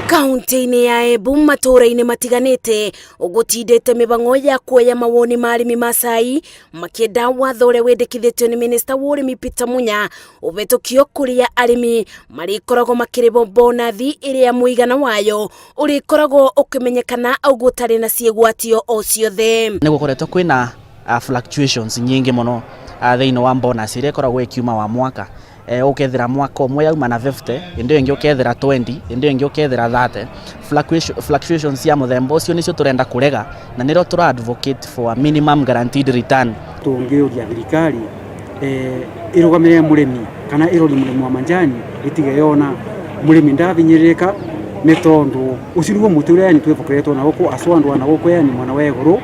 Kaunti-ini ya Embu matura-ini matiganite ugutindite mibango ya kuoya mawoni ma arimi Masai makienda watho uria wendekithitio ni minista wa urimi Peter Munya ubetukio kuria arimi marikoragwo makiribo bonathi iria muigana wayo urikoragwo ukimenyekana au gutari na ciegwatio o ciothe. Ni gukoretwo kwina fluctuations nyingi muno thiini wa bonus iria ikoragwo ikiuma wa mwaka. Ukethira mwaka umwe yauma na 50 indi ingi ukethira 20 indi ingi ukethira 30 fluctuations ya muthemba ucio nicio turenda kurega na niro tura advocate for a minimum guaranteed return. Tungiuria thirikari irugamire murimi kana irori murimi wa manjani itige yona murimi ndavinyiririka ni tondu ucirugo muture ni twefokeretwo na guku aswandwa na guku yani mwana wa iguru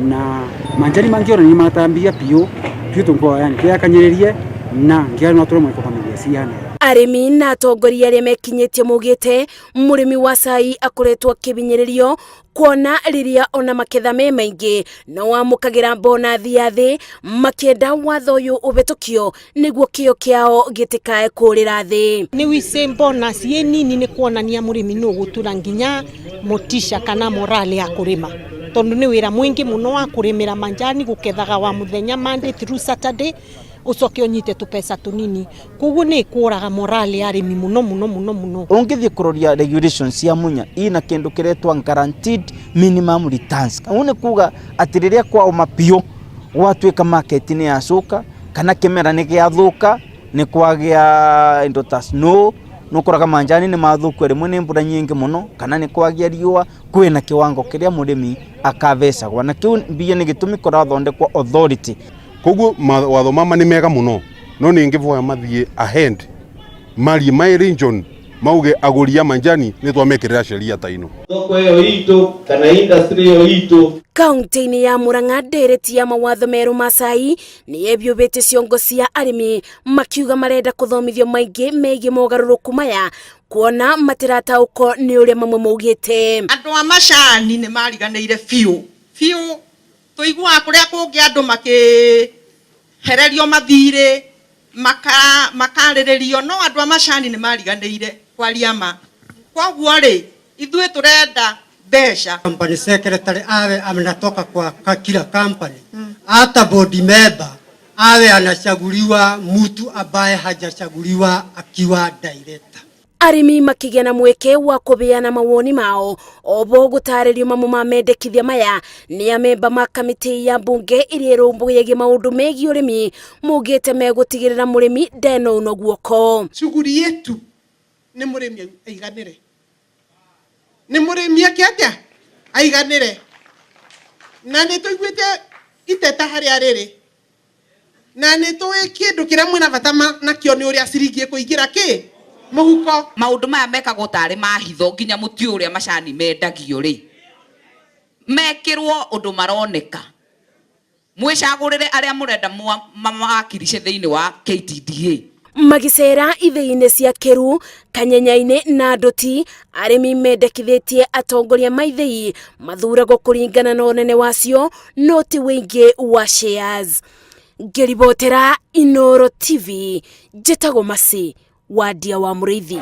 na manjani mangiona ni matambia pio twitungwa yani tuyakanyiririe na ngiari no turimo ikobamiria ciana. Arimi na atongoria aria mekinyitie mugite murimi wa cai akoretwo akibinyiririo kuona riria ona maketha me maingi no wamukagira bonathi ya thi makienda watho uyu ubetukio niguo kio kiao gitikae kurira thi. Ni wise bonus ye nini ni kuonania murimi no gutura nginya motisha kana morale ya kurima tondu ni wira mwingi muno wa kurimira manjani gukethaga wa muthenya Monday through Saturday ucoke onyite tupesa tunini kugu ni kuraga morale ya arimi muno. Ungithi kuroria regulations ya Munya ina kindu kiretwa guaranteed minimum returns. Une kuga atiriria kwa umapio watweka market ni yacuka kana kimera ni giathuka ni kwagia indo ta snow nukuraga manjani ni mathuku rimwe ni mbura nyingi muno kana ni kwagia riua kwina kiwango kiria murimi akavecagwa na kiu mbia ni gitumi kurathondekwa authority. Koguo watho mama ni mega muno no ni ngivoya mathie ahead mari my region mauge aguria manjani ni twamekirira sheria ta ino thoko iyo itu kana industry iyo itu. Kaunti-ini ya Murang'a ndereti ya mawatho meru Masai ni ebyubite ciongo cia arimi makiuga marenda kuthomithio maingi megie mogaruruku maya kuona matiratauko ni uria mamwe maugite. Andu a macani ni mariganiire fiu tuigua kuria kungi andu makihererio mathire makariririo no andu a macani ni mariganiire kwaria ma kwaguo ri ithuĩ turenda mbeca. Company secretary awe anatoka kwa kila company hata board member awe anachaguliwa mtu ambaye hajachaguliwa akiwa director. Arimi makigia na mweke wa kubeana mawoni mao obo gutaririo mamu ma mendekithia maya ni amemba ma kamiti ya bunge iria irumbugiagia maundu megie urimi mugite megutigirira murimi ndeno uno guoko. Shughuli yetu ni murimi aiganire, ni murimi akiatia aiganire na ni tuiguite iteta haria riri na ni tuwe kindu kiria mwina bata nakio ni uria ciringi kuingira ki muhuko. Maundu maya mekagwo tari mahitho nginya muti uria macani mendagio ri mekirwo undu maroneka mwicagurire aria murenda mamakirice thiini wa KTDA. Magicera ithei-ini cia Kiru, Kanyenya-ini na Nduti arimi mendekithitie atongoria maithei mathuragwo kuringana na unene wacio no ti wingi wa shares. Ngiribotera Inooro TV njitagwo Masi wadia wa Muriithi.